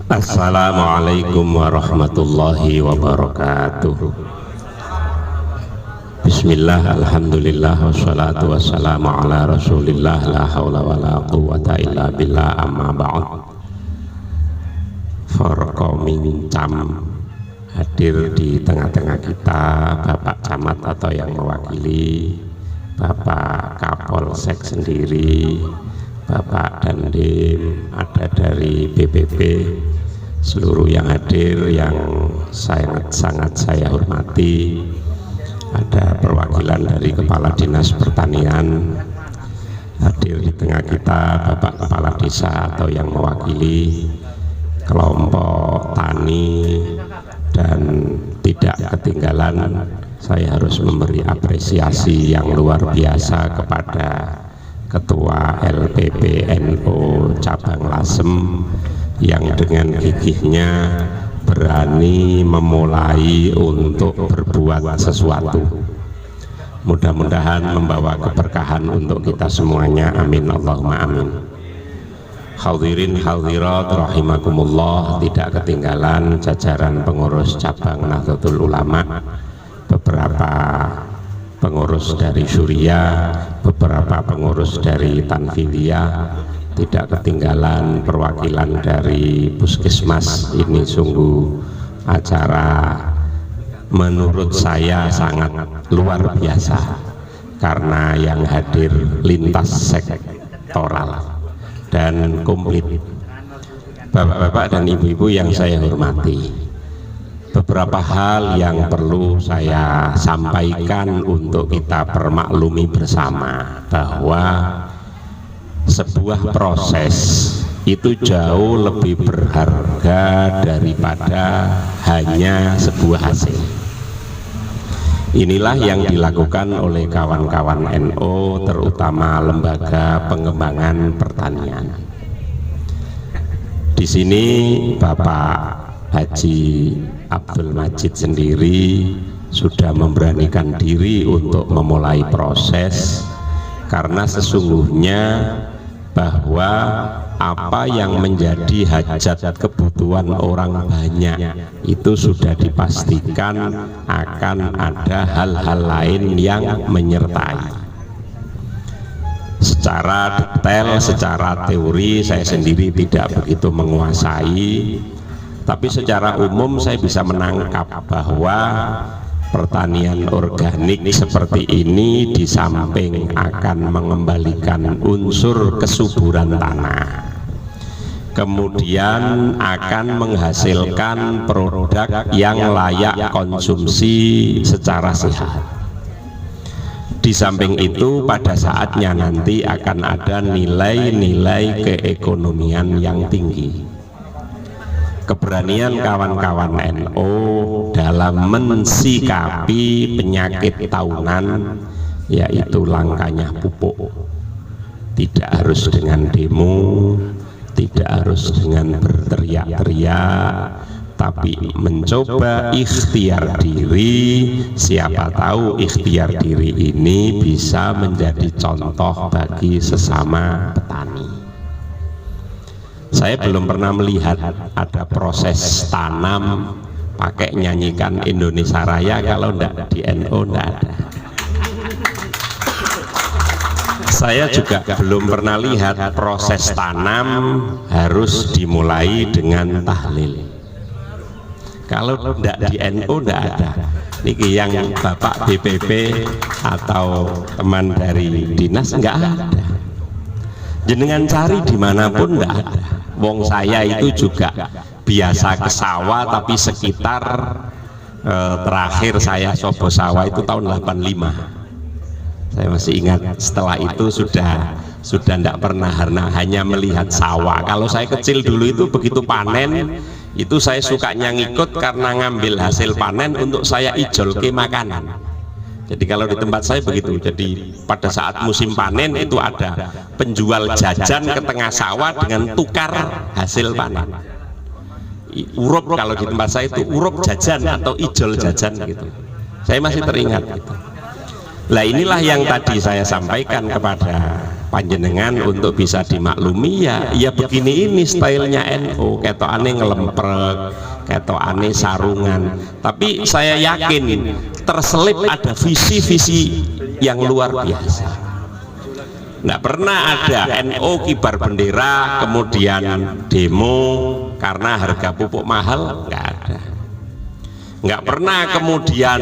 Assalamualaikum warahmatullahi wabarakatuh. Bismillah, alhamdulillah, wassalatu wassalamu ala rasulillah, la hawla wa la quwwata illa billah, amma ba'd. Forkomin Cam hadir di tengah-tengah kita, Bapak Camat atau yang mewakili, Bapak Kapolsek sendiri, Bapak Dandim, ada dari BPP, seluruh yang hadir yang sangat saya hormati, ada perwakilan dari Kepala Dinas Pertanian hadir di tengah kita, Bapak Kepala Desa atau yang mewakili kelompok tani, dan tidak ketinggalan saya harus memberi apresiasi yang luar biasa kepada Ketua LPPNU Cabang Lasem yang dengan gigihnya berani memulai untuk berbuat sesuatu. Mudah-mudahan membawa keberkahan untuk kita semuanya, amin Allahumma amin. Hadirin hadirat rahimakumullah, tidak ketinggalan jajaran pengurus cabang Nahdlatul Ulama, beberapa pengurus dari Syuriah, beberapa pengurus dari Tanfidiyah, tidak ketinggalan perwakilan dari Puskesmas. Ini sungguh acara menurut saya sangat luar biasa karena yang hadir lintas sektoral dan komplit. Bapak-bapak dan ibu-ibu yang saya hormati, beberapa hal yang perlu saya sampaikan untuk kita permaklumi bersama, bahwa sebuah proses itu jauh lebih berharga daripada hanya sebuah hasil. Inilah yang dilakukan oleh kawan-kawan NU, terutama Lembaga Pengembangan Pertanian. Di sini Bapak Haji Abdul Majid sendiri sudah memberanikan diri untuk memulai proses, karena sesungguhnya bahwa apa yang menjadi hajat kebutuhan orang banyak itu sudah dipastikan akan ada hal-hal lain yang menyertai. Secara detail, secara teori saya sendiri tidak begitu menguasai, tapi secara umum saya bisa menangkap bahwa pertanian organik seperti ini di samping akan mengembalikan unsur kesuburan tanah, kemudian akan menghasilkan produk yang layak konsumsi secara sehat. Di samping itu pada saatnya nanti akan ada nilai-nilai keekonomian yang tinggi. Keberanian kawan-kawan NU dalam mensikapi penyakit tahunan, yaitu langkanya pupuk, tidak harus dengan demo, tidak harus dengan berteriak-teriak, tapi mencoba ikhtiar diri. Siapa tahu ikhtiar diri ini bisa menjadi contoh bagi sesama petani. Saya belum pernah melihat ada proses tanam pakai nyanyikan Indonesia Raya, kalau enggak di NU enggak ada. Saya juga belum pernah lihat proses tanam harus dimulai dengan tahlil. Kalau enggak di NU enggak ada. Niki yang Bapak BPP atau teman dari dinas enggak ada. Jenengan cari dimanapun enggak ada. Wong saya itu juga biasa ke sawah, tapi sekitar terakhir saya coba sawah itu tahun 85. Saya masih ingat. Setelah itu sudah tidak pernah, hanya melihat sawah. Kalau saya kecil dulu itu begitu panen itu saya sukanya ngikut karena ngambil hasil panen untuk saya ijol ke makanan. Jadi kalau di tempat saya begitu, jadi pada saat musim panen itu ada penjual jajan ke tengah sawah dengan tukar hasil panen. Urup, kalau di tempat saya itu urup jajan atau ijol jajan gitu. Saya masih teringat gitu. Lah inilah yang tadi saya sampaikan kepada panjenengan untuk bisa dimaklumi ya begini ini stylenya NU, ketokane ngelemprek, ketokane sarungan, tapi saya yakin terselip ada visi-visi yang luar biasa. Nggak pernah ada NU kibar bendera kemudian demo karena harga pupuk mahal, nggak ada. Nggak pernah kemudian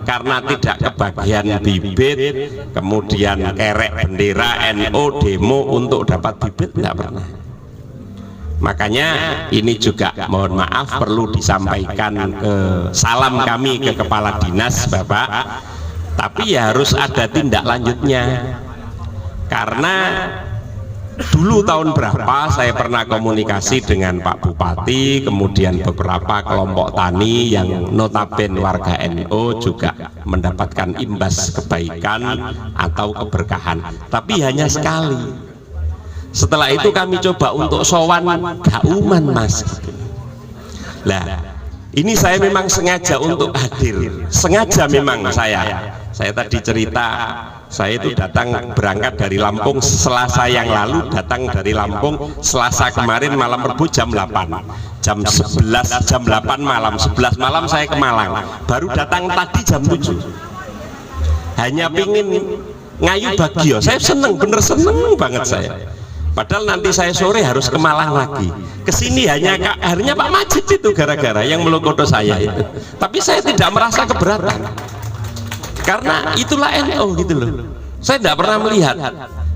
karena tidak kebagian bibit kemudian kerek bendera NU demo untuk dapat bibit, nggak pernah. Makanya ini juga mohon maaf perlu disampaikan ke salam kami ke kepala dinas Bapak, tapi ya harus ada tindak lanjutnya. Karena dulu tahun berapa saya pernah komunikasi dengan Pak Bupati, kemudian beberapa kelompok tani yang notabene warga NU juga mendapatkan imbas kebaikan atau keberkahan, tapi hanya sekali. Setelah itu kami coba untuk sowan gauman Mas. Lah ini saya memang sengaja untuk hadir, sengaja memang saya tadi cerita, saya itu datang berangkat dari Lampung Selasa yang lalu, datang dari Lampung Selasa kemarin malam Rebu jam 8, jam 11, jam 8 malam, 11 malam saya ke Malang, baru datang tadi jam 7, hanya pingin ngayu bagio. Saya seneng, bener seneng banget saya. Padahal nanti saya sore harus ke Malang lagi. Kesini hanya Pak Majid itu gara-gara yang melokoto saya itu. Tapi saya tidak merasa keberatan. Karena itulah NU gitu loh. Saya tidak pernah melihat.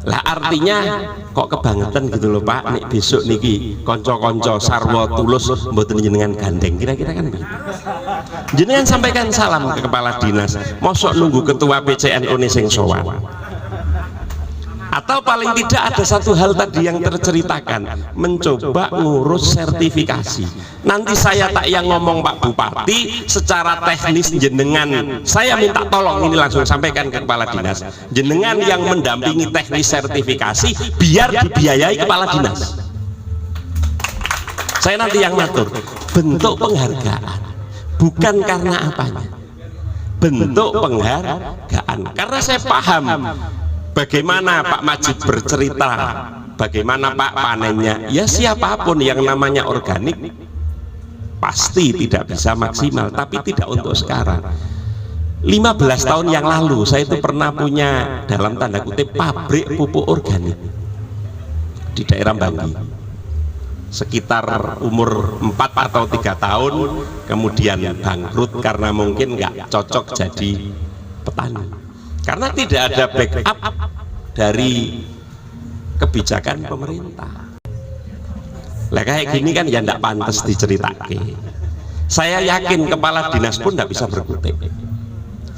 Lah artinya kok kebangetan gitu loh Pak. Nih besok niki konco-konco sarwa tulus mboten jenengan gandeng. Kira-kira kan begitu. Jenengan sampaikan salam ke kepala dinas. Mosok nunggu ketua PCNU nih sing sowan. Atau paling tidak ada satu hal tadi yang terceritakan, mencoba ngurus sertifikasi. Nanti saya tak yang ngomong Pak Bupati, secara teknis jenengan, saya minta tolong ini langsung sampaikan ke kepala dinas, jenengan yang mendampingi teknis sertifikasi biar dibiayai kepala dinas. Saya nanti yang ngatur bentuk penghargaan, bukan karena apanya, bentuk penghargaan. Karena saya paham bagaimana Pak Majid bercerita, bagaimana Pak panennya, ya siapapun yang namanya organik pasti tidak bisa maksimal, tapi tidak untuk sekarang. 15 tahun yang lalu saya itu pernah punya dalam tanda kutip pabrik pupuk organik di daerah Banggi, sekitar umur 4 atau 3 tahun kemudian bangkrut karena mungkin nggak cocok jadi petani. Karena tidak ada backup dari kebijakan pemerintah. Lah kayak gini kan ya tidak pantas diceritake. Saya yakin kepala dinas pun tidak bisa berkutik.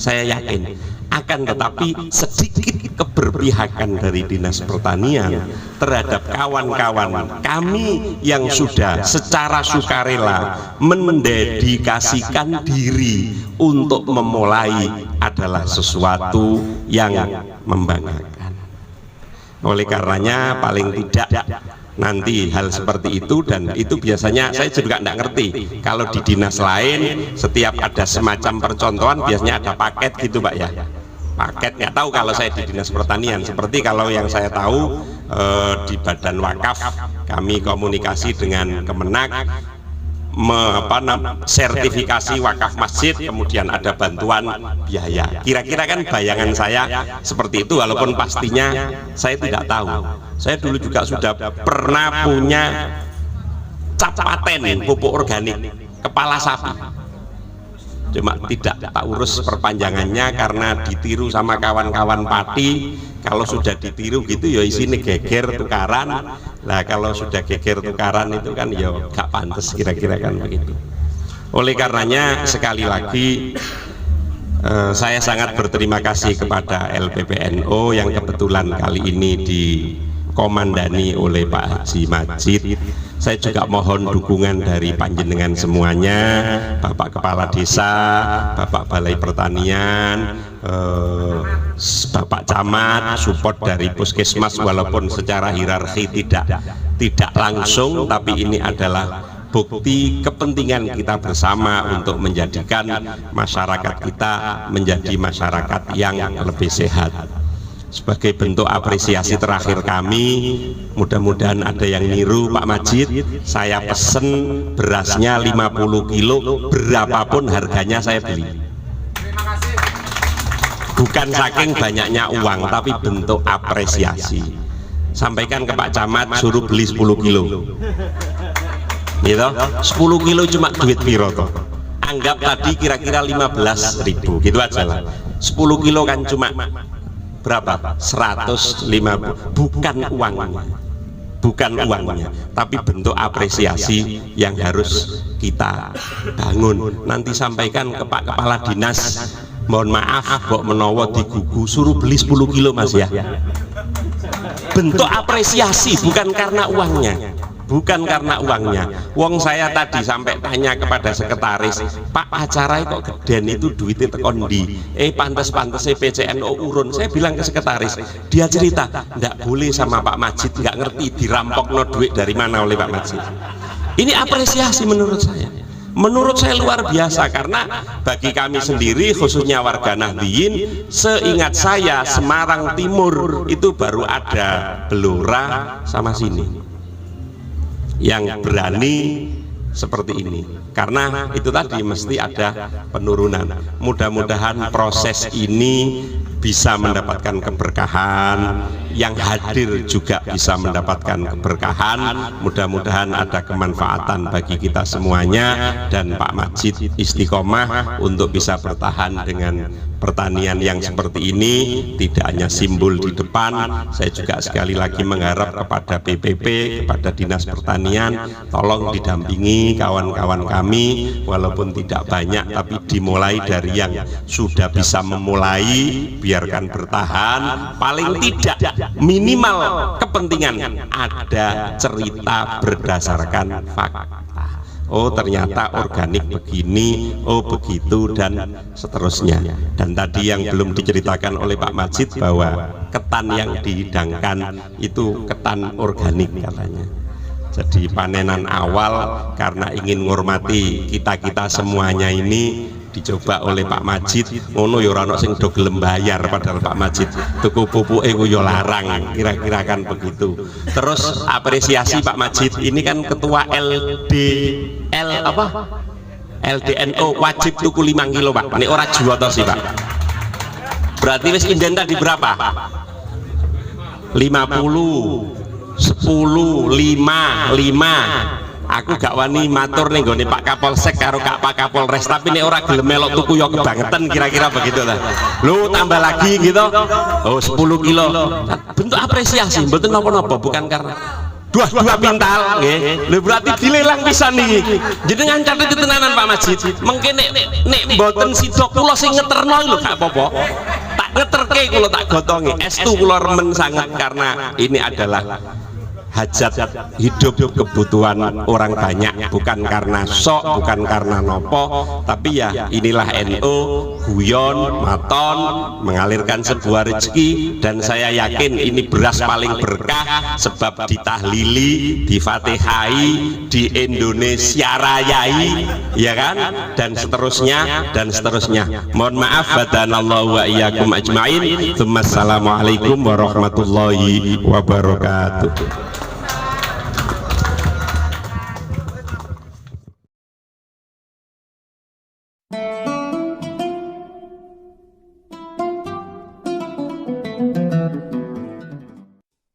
Saya yakin akan tetapi sedikit keberpihakan dari dinas pertanian terhadap kawan-kawan kami yang sudah secara sukarela mendedikasikan diri untuk memulai adalah sesuatu yang membanggakan. Oleh karenanya paling tidak nanti hal seperti itu, dan itu biasanya saya juga tidak ngerti kalau di dinas lain setiap ada semacam percontohan biasanya ada paket gitu Pak ya, paket. Nggak tahu kalau saya di dinas pertanian, seperti kalau yang saya tahu di badan wakaf kami komunikasi dengan Kemenak, sertifikasi wakaf masjid, kemudian ada bantuan biaya. Kira-kira kan bayangan saya seperti itu, walaupun pastinya saya tidak tahu. Saya dulu juga sudah pernah punya cap paten pupuk organik kepala sapi, cuma tidak tak urus perpanjangannya karena ditiru sama kawan-kawan pati. Kalau sudah ditiru gitu ya isinya geger tukaran. Lah kalau sudah geger tukaran itu kan ya gak pantas, kira-kira kan begitu. Oleh karenanya sekali lagi saya sangat berterima kasih kepada LPPNU yang kebetulan kali ini dikomandani oleh Pak Haji Majid. Saya juga mohon dukungan dari panjenengan semuanya, Bapak Kepala Desa, Bapak Balai Pertanian, Bapak Camat, support dari Puskesmas, walaupun secara hierarki tidak langsung, tapi ini adalah bukti kepentingan kita bersama untuk menjadikan masyarakat kita menjadi masyarakat yang lebih sehat. sebagai bentuk apresiasi terakhir kami, mudah-mudahan ada yang niru Pak Majid, saya pesen berasnya 50 kilo berapapun harganya saya beli. Bukan saking banyaknya uang, tapi bentuk apresiasi. Sampaikan ke Pak Camat suruh beli 10 kilo gitu. 10 kilo cuma duit piro toh, anggap tadi kira-kira 15.000 gitu aja lah. 10 kilo kan cuma berapa? 150. Bukan uangnya, bukan uangnya, tapi bentuk apresiasi yang harus kita bangun. Nanti sampaikan ke Pak Kepala Dinas, mohon maaf kok menowo digugu suruh beli 10 kilo Mas ya. Bentuk apresiasi, bukan karena uangnya, bukan karena uangnya. Wong saya tadi sampai tanya kepada sekretaris, Pak acara kok geden itu duitnya tekondi, pantes-pantes PCNO urun. Saya bilang ke sekretaris, dia cerita nggak boleh sama Pak Majid, nggak ngerti dirampok no duit dari mana oleh Pak Majid. Ini apresiasi menurut saya. Menurut saya luar biasa, karena bagi kami sendiri khususnya warga Nahdliyin, seingat saya Semarang Timur itu baru ada Blora sama sini yang berani seperti ini, karena itu tadi mesti ada penurunan. Mudah-mudahan proses ini bisa mendapatkan keberkahan, yang hadir juga bisa mendapatkan keberkahan. Mudah-mudahan ada kemanfaatan bagi kita semuanya, dan Pak Majid istiqomah untuk bisa bertahan dengan pertanian yang seperti ini. Tidak hanya simbol di depan, saya juga sekali lagi mengharap kepada PPP, kepada Dinas Pertanian, tolong didampingi kawan-kawan kami, walaupun tidak banyak, tapi dimulai dari yang sudah bisa memulai, biarkan bertahan. Paling tidak minimal kepentingan ada cerita berdasarkan fakta. Oh ternyata organik begini, oh begitu, dan seterusnya. Dan tadi yang belum diceritakan oleh Pak Majid bahwa ketan yang dihidangkan itu ketan organik katanya. Jadi panenan awal karena ingin menghormati kita-kita semuanya ini dicoba oleh Pak Majid. Ngono ya ora ono sing do gelem bayar, padahal Pak Majid tuku pupuke ku ya larang, kira-kira kan begitu. Terus apresiasi Pak Majid ini kan ketua LDNO wajib tuku 5 kilo Pak. Ini ora juwoto sih Pak. Berarti wis inden tadi berapa? 50, 10, 5. Aku gak wani matur nih gone Pak Kapolsek karo Pak Kapolres, tapi nih orang gelem melok tuku yo kebangetan, kira-kira begitu lah. Lu tambah lagi gitu, oh 10 kilo. Bentuk apresiasi, mboten napa-napa, bukan karena dua pintal, nggih. Lho berarti dilelang pisan niki. Jenengan catet tenanan Pak Majid. Mengke nek mboten sida kula sing ngeterno lho gak apa-apa. Tak ngeterke kula tak gotongi. Estu kula remen sangat, karena ini adalah hajat hidup, kebutuhan orang banyak, bukan karena sok, bukan karena nopo, tapi ya inilah NU, guyon, maton, mengalirkan sebuah rezeki. Dan saya yakin ini beras paling berkah, sebab ditahlili, difatihai, di Indonesia rayai, ya kan, dan seterusnya dan seterusnya. Mohon maaf, badanallahu wa iyyakum ajmain. Assalamualaikum warahmatullahi wabarakatuh.